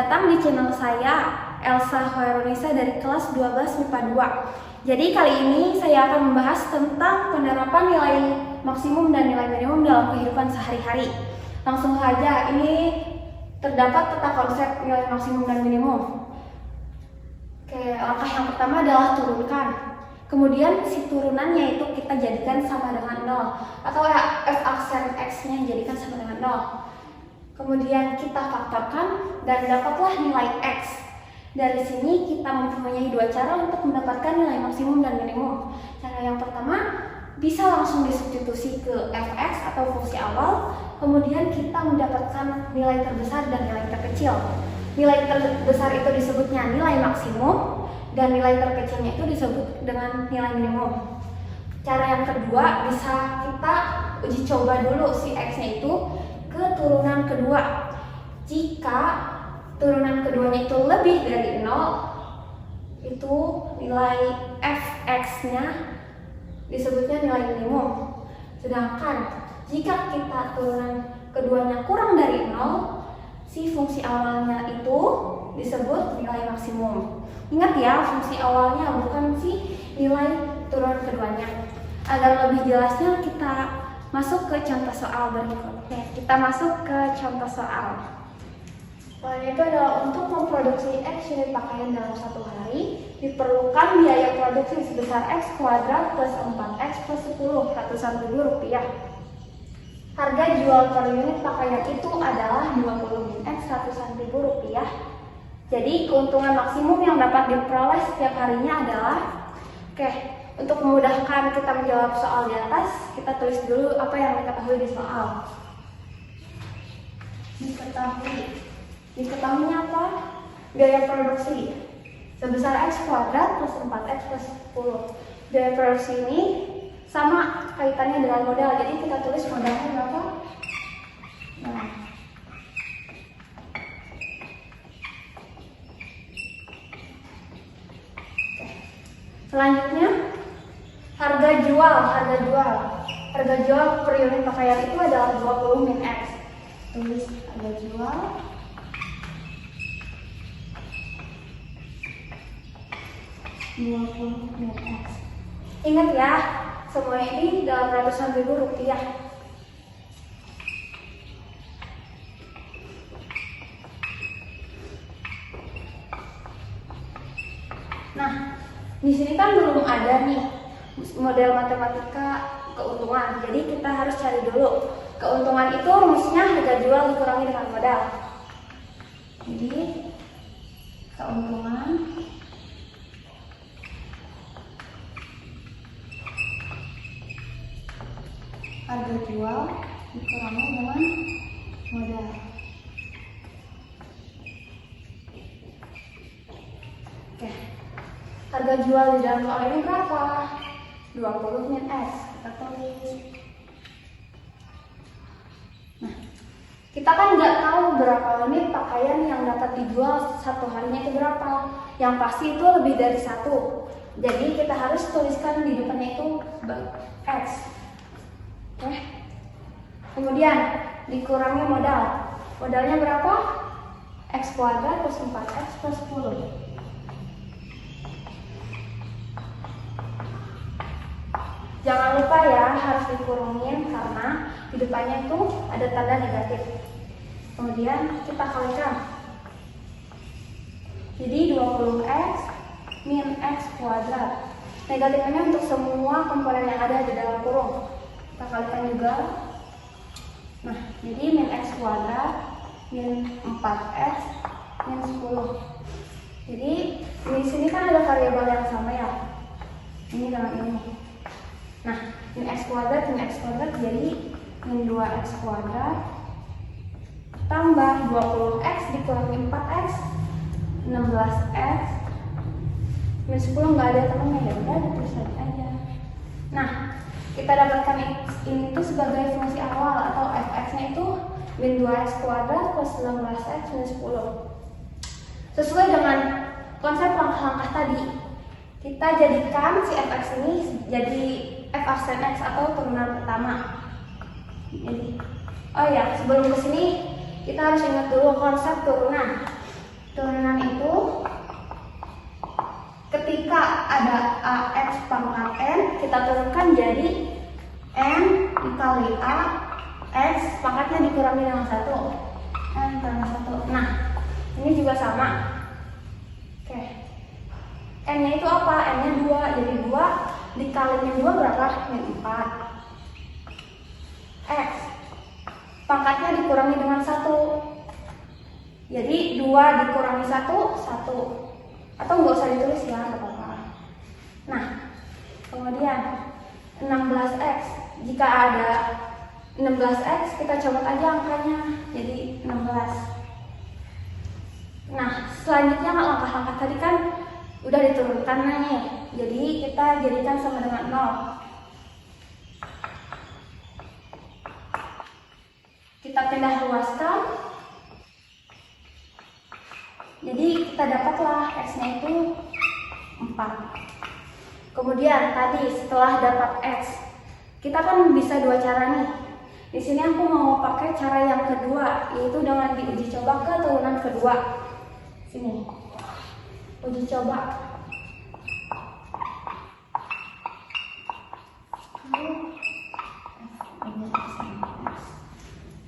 datang di channel saya, Elsa Hoerunisa dari kelas 12 MIPA 2. Jadi kali ini saya akan membahas tentang penerapan nilai maksimum dan nilai minimum dalam kehidupan sehari-hari. Langsung saja, ini terdapat peta konsep nilai maksimum dan minimum. Oke, langkah yang pertama adalah turunkan. Kemudian si turunannya itu kita jadikan sama dengan 0, atau f aksen x-nya jadikan sama dengan 0. Kemudian kita faktorkan dan dapatlah nilai x. Dari sini kita mempunyai dua cara untuk mendapatkan nilai maksimum dan minimum. Cara yang pertama bisa langsung disubstitusi ke fx atau fungsi awal, kemudian kita mendapatkan nilai terbesar dan nilai terkecil. Nilai terbesar itu disebutnya nilai maksimum dan nilai terkecilnya itu disebut dengan nilai minimum. Cara yang kedua bisa kita uji coba dulu si x-nya itu ke turunan kedua. Jika turunan keduanya itu lebih dari 0, itu nilai fx-nya disebutnya nilai minimum. Sedangkan jika kita turunan keduanya kurang dari 0, si fungsi awalnya itu disebut nilai maksimum. Ingat ya, fungsi awalnya bukan si nilai turunan keduanya. Agar lebih jelasnya kita masuk ke contoh soal berikut. Oke, kita masuk ke contoh soal. Soalnya itu adalah untuk memproduksi X unit pakaian dalam satu hari, diperlukan biaya produksi sebesar X kuadrat plus 4X plus 10 ratusan ribu rupiah. Harga jual per unit pakaian itu adalah 20 X ratusan ribu rupiah. Jadi keuntungan maksimum yang dapat diperoleh setiap harinya adalah, untuk memudahkan kita menjawab soal di atas, kita tulis dulu apa yang diketahui di soal. Diketahuinya apa? Biaya produksi sebesar X kuadrat plus 4X plus 10. Biaya produksi ini sama kaitannya dengan modal, jadi kita tulis modalnya berapa? Nah, selanjutnya harga jual per unit pakaian itu adalah 20 min X. Tulis harga jual min X. Ingat ya, semua ini dalam ratusan ribu rupiah. Nah, di sini kan belum ada nih model matematika keuntungan, jadi kita harus cari dulu. Keuntungan itu rumusnya harga jual dikurangi dengan modal. Jadi keuntungan harga jual dikurangi dengan modal. Oke. Harga jual di dalam soal ini berapa? 20 min X. Kita tulis. Nah, kita kan nggak tahu berapa unit pakaian yang dapat dijual satu harinya itu berapa. Yang pasti itu lebih dari 1. Jadi kita harus tuliskan di depannya itu X. Oke. Kemudian dikurangi modal. Modalnya berapa? X kuadrat plus 4X plus 10. Jangan lupa ya, harus dikurungin karena di depannya itu ada tanda negatif. Kemudian kita kalikan. Jadi 20X min X kuadrat. Negatifnya untuk semua komponen yang ada di dalam kurung. Kita kalikan juga. Nah, jadi min X kuadrat min 4X min 10. Jadi di sini kan ada variabel yang sama ya. Ini dengan ini. Nah, min X kuadrat jadi min 2X kuadrat tambah 20X dikurangi 4X 16X min 10 nggak ada temannya, ya udah ditulis aja. Nah, kita dapatkan ini tuh sebagai fungsi awal atau fx-nya itu min 2x kuadrat plus 16x min 10. Sesuai dengan konsep langkah-langkah tadi, kita jadikan si fx ini jadi f aksen x atau turunan pertama. Jadi, oh ya, sebelum kesini kita harus ingat dulu konsep turunan. Turunan itu ketika ada AX pangkat N, kita turunkan jadi N dikali A, X pangkatnya dikurangi dengan 1, N kurang 1. Nah, ini juga sama. Oke. N-nya itu apa? N-nya 2, jadi 2 dikalinya 2 berapa? Min 4. X pangkatnya dikurangi dengan 1, jadi 2 dikurangi 1, 1. Atau nggak usah ditulis ya, nggak apa-apa. Nah, kemudian 16x, jika ada 16x kita coba aja angkanya jadi 16. Nah, selanjutnya langkah-langkah tadi kan udah diturunkan nih, jadi kita jadikan sama dengan 0. Kita pindah luaskan, jadi kita dapatlah x-nya itu 4. Kemudian tadi setelah dapat x, kita kan bisa dua cara nih. Di sini aku mau pakai cara yang kedua, yaitu dengan diuji coba ke turunan kedua. Sini, uji coba.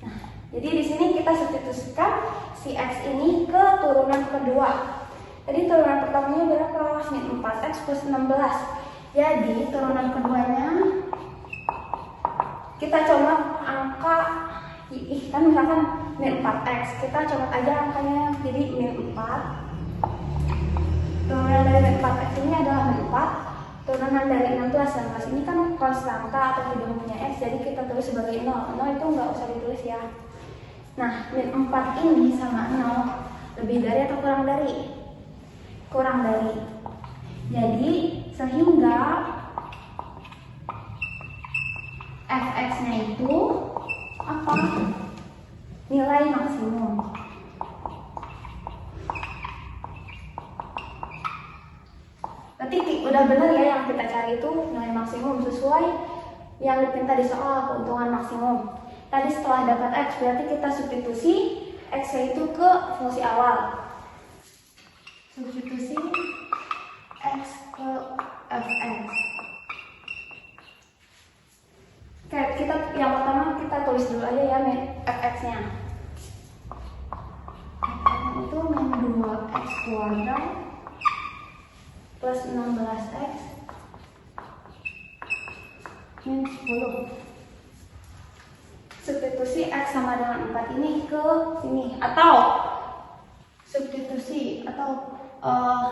Nah, jadi di sini kita substitusikan si x ini ke turunan kedua. Tadi turunan pertamanya berapa? Min 4x plus 16. Jadi turunan keduanya kita coba angka, kan misalkan min 4x, kita coba aja angkanya jadi min 4. Turunan dari min 4x ini adalah min 4. Turunan dari 16 ini kan konstanta atau tidak punya x, jadi kita tulis sebagai 0. 0 itu nggak usah ditulis ya. Nah, min 4 ini sama 0, lebih dari atau kurang dari? Kurang dari. Jadi sehingga fx-nya itu apa? Nilai maksimum. Berarti udah benar ya yang kita cari itu nilai maksimum sesuai yang dipinta di soal, keuntungan maksimum. Tadi setelah dapat x, berarti kita substitusi x-nya itu ke fungsi awal. Substitusi x ke fx. Oke, yang pertama kita tulis dulu aja ya fx-nya. Itu min 2x kuadrat plus 16x min 10. Substitusi x sama dengan 4 ini ke sini, atau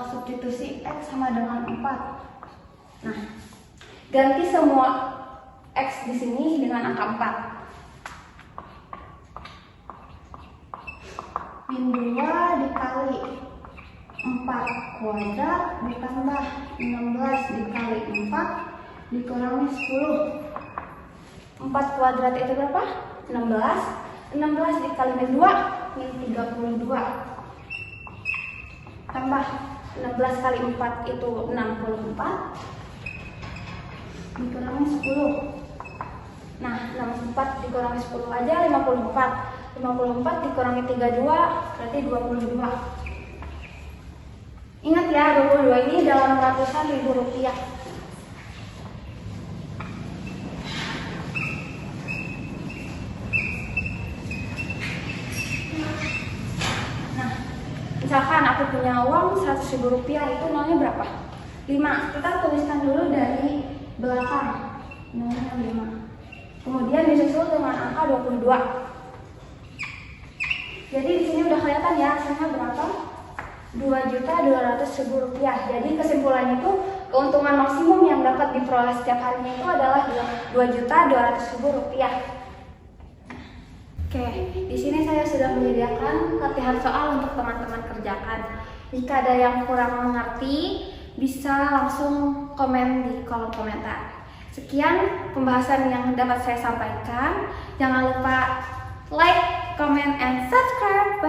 substitusi x sama dengan 4. Nah, ganti semua x di sini dengan angka 4. Min 2 dikali 4 kuadrat ditambah 16 dikali 4 dikurangi 10. 4 kuadrat itu berapa? 16. 16 dikali min 2 min 32. Tambah 16 kali 4 itu 64 dikurangi 10. Nah, 64 dikurangi 10 aja 54. 54 dikurangi 32 berarti 22. Ingat ya, 22 ini dalam ratusan ribu rupiah. Misalkan aku punya uang 100.000 rupiah, itu nolnya berapa? 5. Kita tuliskan dulu dari belakang, nolnya 5. Kemudian disusul dengan angka 22. Jadi di sini udah kelihatan ya hasilnya berapa? 2.200.000 rupiah. Jadi kesimpulannya itu keuntungan maksimum yang dapat diperoleh setiap harinya itu adalah 2.200.000 rupiah. Oke, di sini saya sudah menyediakan latihan soal untuk teman-teman kerjakan. Jika ada yang kurang mengerti, bisa langsung komen di kolom komentar. Sekian pembahasan yang dapat saya sampaikan. Jangan lupa like, comment, and subscribe.